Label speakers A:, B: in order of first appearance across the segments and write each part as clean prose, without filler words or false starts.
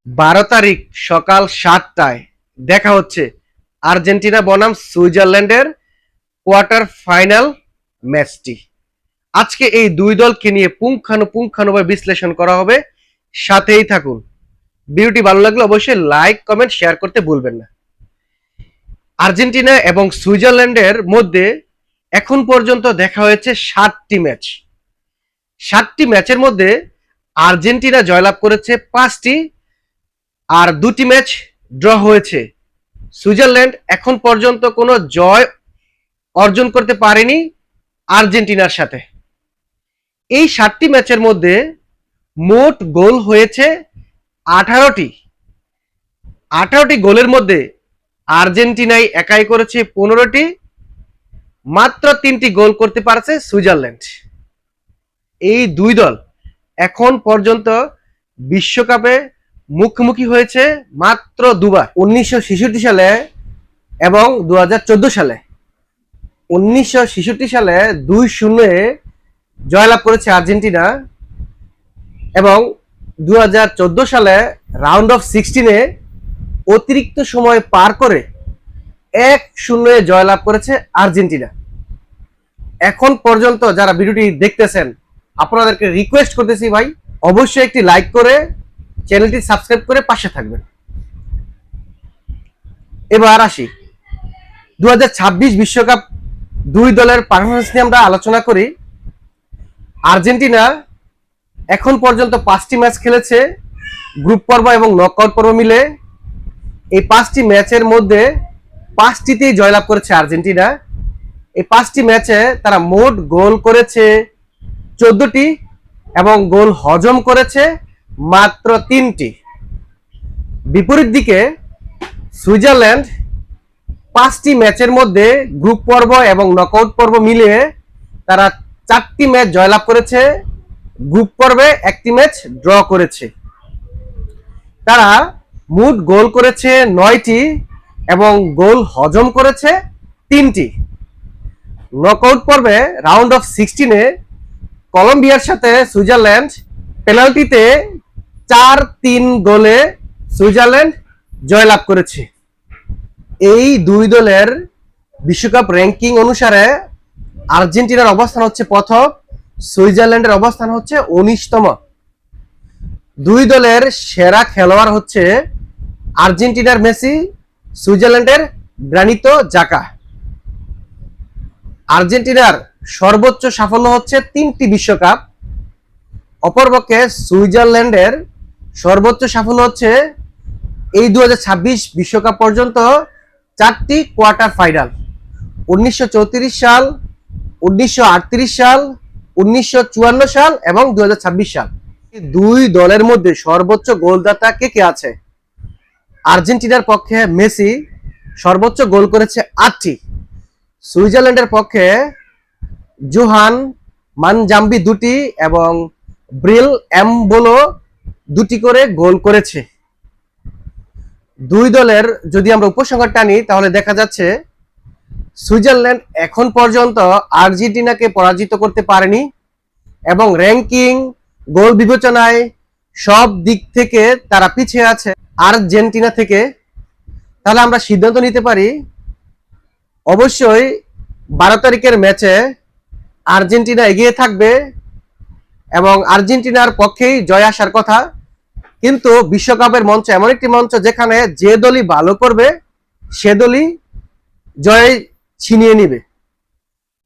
A: 12 তারিখ সকাল 7টায় দেখা হচ্ছে আর্জেন্টিনা বনাম সুইজারল্যান্ডের কোয়ার্টার ফাইনাল ম্যাচটি। আজকে এই দুই দলকে নিয়ে পুঙ্খানুপুঙ্খানুভাবে বিশ্লেষণ করা হবে। সাথেই থাকুন। ভিডিওটি ভালো লাগলে অবশ্যই লাইক, কমেন্ট, শেয়ার করতে ভুলবেন না। আর্জেন্টিনা এবং সুইজারল্যান্ডের মধ্যে এখন পর্যন্ত দেখা হয়েছে 7টি ম্যাচ। 7টি ম্যাচের মধ্যে আর্জেন্টিনা জয়লাভ করেছে 5টি, আর 2টি ম্যাচ ড্র হয়েছে। সুইজারল্যান্ড এখন পর্যন্ত কোনো জয় অর্জন করতে পারেনি আর্জেন্টিনার সাথে। এই 7টি ম্যাচের মধ্যে মোট গোল হয়েছে 18টি। 18টি গোলের মধ্যে আর্জেন্টিনাই একাই করেছে 15টি, মাত্র 3টি গোল করতে পারছে সুইজারল্যান্ড। এই দুই দল এখন পর্যন্ত বিশ্বকাপে মুখোমুখি হয়েছে মাত্র দুবার, 1966 সালে এবং 2014 সালে। 1966 সালে 2-0 জয়লাভ করেছে আর্জেন্টিনা এবং 2014 সালে রাউন্ড অফ 16 অতিরিক্ত সময় পার করে 1-0 জয়লাভ করেছে আর্জেন্টিনা। এখন পর্যন্ত যারা ভিডিওটি দেখতেছেন আপনাদেরকে রিকোয়েস্ট করতেছি ভাই, অবশ্যই একটি লাইক করে চ্যানেলটি সাবস্ক্রাইব করে পাশে থাকবেন। এবার আসি 2026 বিশ্বকাপ দুই দলের পারফরমেন্স নিয়ে আমরা আলোচনা করি। আর্জেন্টিনা এখন পর্যন্ত 5টি ম্যাচ খেলেছে, গ্রুপ পর্ব এবং নকআউট পর্ব মিলে। এই 5টি ম্যাচের মধ্যে 5টিতেই জয়লাভ করেছে আর্জেন্টিনা। এই 5টি ম্যাচে তারা মোট গোল করেছে 14টি এবং গোল হজম করেছে মাত্র 3টি। বিপরীত দিকে সুইজারল্যান্ড 5টি ম্যাচের মধ্যে গ্রুপ পর্ব এবং নকআউট পর্ব মিলিয়ে তারা 4টি ম্যাচ জয়লাভ করেছে, গ্রুপ পর্বে 1টি ম্যাচ ড্র করেছে। তারা মোট গোল করেছে 9টি এবং গোল হজম করেছে 3টি। নকআউট পর্বে রাউন্ড অফ 16 কলম্বিয়ার সাথে সুইজারল্যান্ড পেনাল্টিতে 4-3 গোলে সুইজারল্যান্ড জয়লাভ করেছে। এই দুই দলের বিশ্বকাপ র্যাঙ্কিং অনুসারে আর্জেন্টিনার অবস্থান হচ্ছে প্রথম, সুইজারল্যান্ডের অবস্থান হচ্ছে 19তম। দুই দলের সেরা খেলোয়াড় হচ্ছে আর্জেন্টিনার মেসি, সুইজারল্যান্ডের গ্রানিতো জাকা। আর্জেন্টিনার সর্বোচ্চ সাফল্য হচ্ছে 3টি বিশ্বকাপ, অপরপক্ষে সুইজারল্যান্ডের সর্বোচ্চ সাফল্য হচ্ছে এই 2026 বিশ্বকাপ পর্যন্ত 4টি কোয়ার্টার ফাইনাল, 1934 সাল, 1938 সাল, 1954 সাল এবং 2026 সাল। দুই দলের মধ্যে সর্বোচ্চ গোলদাতা কে কে আছে? আর্জেন্টিনার পক্ষে মেসি সর্বোচ্চ গোল করেছে 8টি, সুইজারল্যান্ডের পক্ষে জোহান মানজাম্বি 2টি এবং ব্রিল এমবোলো 2টি করে গোল করেছে। দুই দলের যদি আমরা উপসংহার টানি তাহলে দেখা যাচ্ছে সুইজারল্যান্ড এখন পর্যন্ত আর্জেন্টিনাকে পরাজিত করতে পারেনি এবং র্যাঙ্কিং, গোল বিবেচনায় সব দিক থেকে তারা পিছিয়ে আছে আর্জেন্টিনা থেকে। তাহলে আমরা সিদ্ধান্ত নিতে পারি অবশ্যই 12 তারিখের ম্যাচে আর্জেন্টিনা এগিয়ে থাকবে এবং আর্জেন্টিনার পক্ষেই জয় আসার কথা। কিন্তু বিশ্বকাপের মঞ্চ এমন একটি মঞ্চ যেখানে যে দলই ভালো করবে সে দলই জয় ছিনিয়ে নিবে।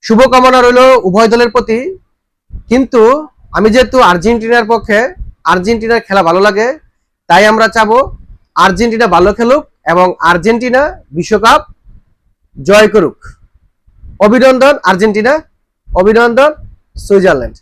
A: শুভকামনা রইল উভয় দলের প্রতি। কিন্তু আমি যেহেতু আর্জেন্টিনার পক্ষে, আর্জেন্টিনার খেলা ভালো লাগে, তাই আমরা চাবো আর্জেন্টিনা ভালো খেলুক এবং আর্জেন্টিনা বিশ্বকাপ জয় করুক। অভিনন্দন আর্জেন্টিনা, অভিনন্দন সুইজারল্যান্ড।